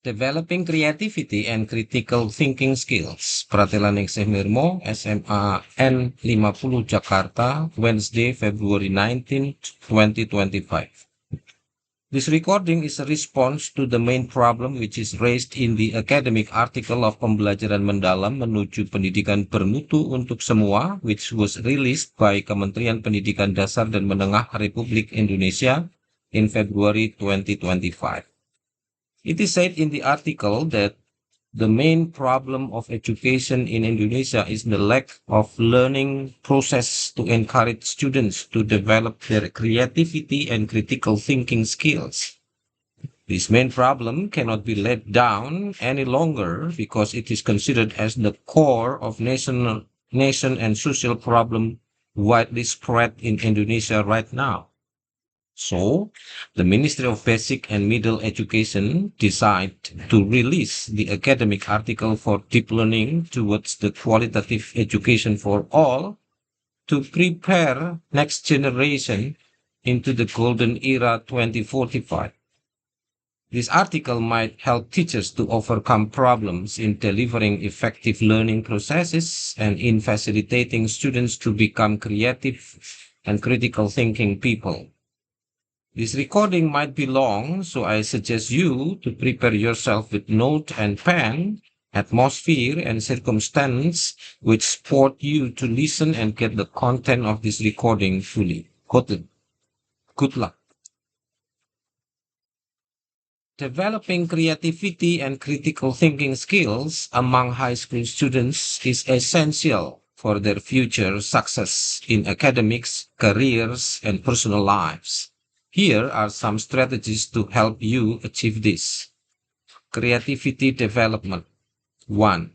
Developing Creativity and Critical Thinking Skills, Pratelaningsihmirmo, SMAN 50 Jakarta, Wednesday, February 19, 2025. This recording is a response to the main problem which is raised in the academic article of Pembelajaran Mendalam, Menuju Pendidikan Bermutu Untuk Semua, which was released by Kementerian Pendidikan Dasar dan Menengan Republik Indonesia in February 2025. It is said in the article that the main problem of education in Indonesia is the lack of learning process to encourage students to develop their creativity and critical thinking skills. This main problem cannot be let down any longer because it is considered as the core of nation and social problem widely spread in Indonesia right now. So, the Ministry of Basic and Middle Education decided to release the academic article for deep learning towards the qualitative education for all to prepare next generation into the golden era 2045. This article might help teachers to overcome problems in delivering effective learning processes and in facilitating students to become creative and critical thinking people. This recording might be long, so I suggest you to prepare yourself with note and pen, atmosphere and circumstance which support you to listen and get the content of this recording fully. Good luck. Developing creativity and critical thinking skills among high school students is essential for their future success in academics, careers, and personal lives. Here are some strategies to help you achieve this. Creativity development. 1.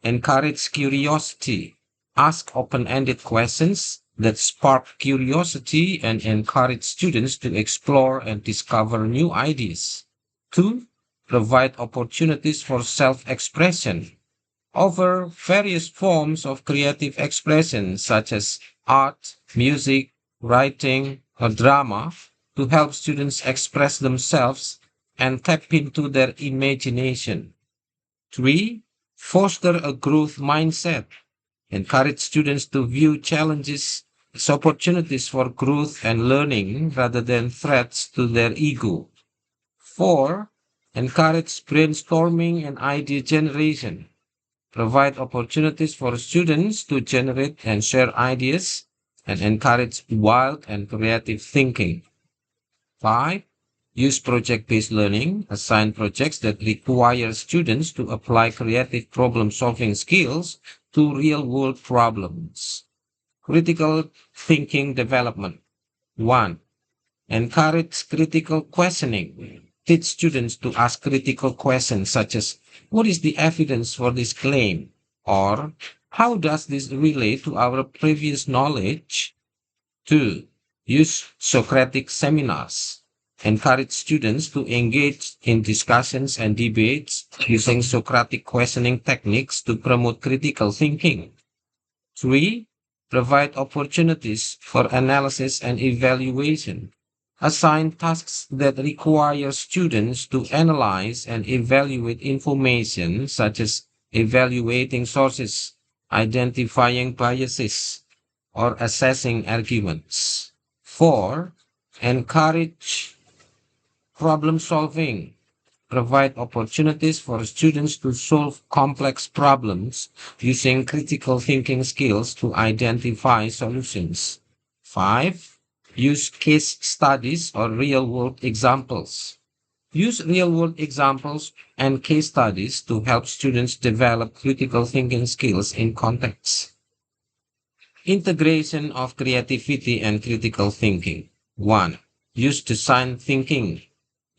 Encourage curiosity. Ask open-ended questions that spark curiosity and encourage students to explore and discover new ideas. 2. Provide opportunities for self-expression. Offer various forms of creative expression such as art, music, writing, or drama to help students express themselves and tap into their imagination. 3. Foster a growth mindset. Encourage students to view challenges as opportunities for growth and learning rather than threats to their ego. 4. Encourage brainstorming and idea generation. Provide opportunities for students to generate and share ideas and encourage wild and creative thinking. 5. Use project-based learning. Assign projects that require students to apply creative problem-solving skills to real-world problems. Critical thinking development. 1. Encourage critical questioning. Teach students to ask critical questions such as, what is the evidence for this claim? Or, how does this relate to our previous knowledge? 2. Use Socratic seminars. Encourage students to engage in discussions and debates using Socratic questioning techniques to promote critical thinking. 3. Provide opportunities for analysis and evaluation. Assign tasks that require students to analyze and evaluate information, such as evaluating sources, identifying biases, or assessing arguments. 4. Encourage problem solving. Provide opportunities for students to solve complex problems using critical thinking skills to identify solutions. 5. Use case studies or real-world examples. Use real-world examples and case studies to help students develop critical thinking skills in contexts. Integration of creativity and critical thinking. 1. Use design thinking.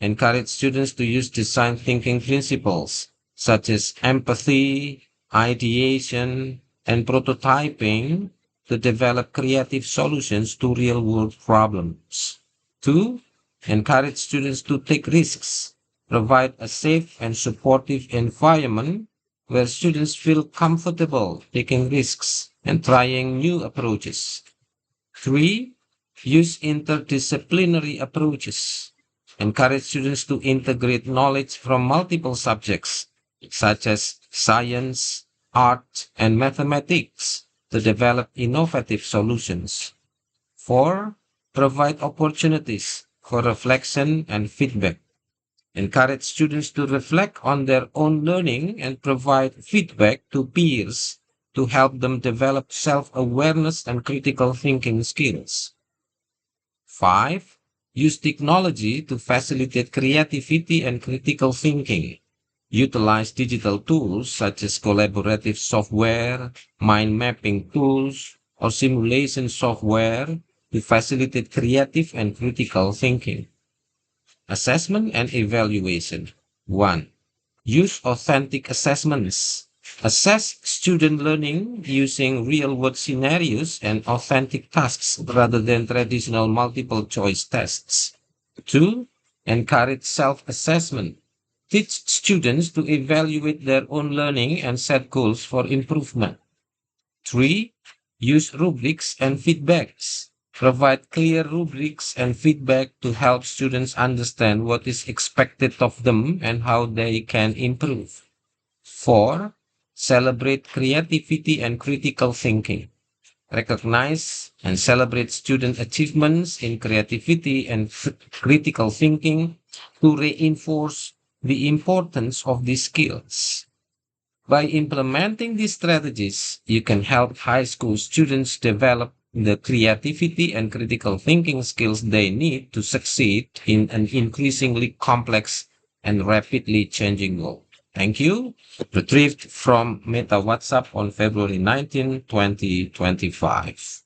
Encourage students to use design thinking principles such as empathy, ideation, and prototyping to develop creative solutions to real-world problems. 2. Encourage students to take risks. Provide a safe and supportive environment where students feel comfortable taking risks and trying new approaches. 3. Use interdisciplinary approaches. Encourage students to integrate knowledge from multiple subjects, such as science, art, and mathematics, to develop innovative solutions. 4. Provide opportunities for reflection and feedback. Encourage students to reflect on their own learning and provide feedback to peers to help them develop self-awareness and critical thinking skills. 5. Use technology to facilitate creativity and critical thinking. Utilize digital tools such as collaborative software, mind mapping tools, or simulation software to facilitate creative and critical thinking. Assessment and evaluation. 1. Use authentic assessments. Assess student learning using real-world scenarios and authentic tasks rather than traditional multiple-choice tests. 2. Encourage self-assessment. Teach students to evaluate their own learning and set goals for improvement. 3. Use rubrics and feedbacks. Provide clear rubrics and feedback to help students understand what is expected of them and how they can improve. 4. Celebrate creativity and critical thinking. Recognize and celebrate student achievements in creativity and critical thinking to reinforce the importance of these skills. By implementing these strategies, you can help high school students develop the creativity and critical thinking skills they need to succeed in an increasingly complex and rapidly changing world. Thank you. Retrieved from Meta WhatsApp on February 19, 2025.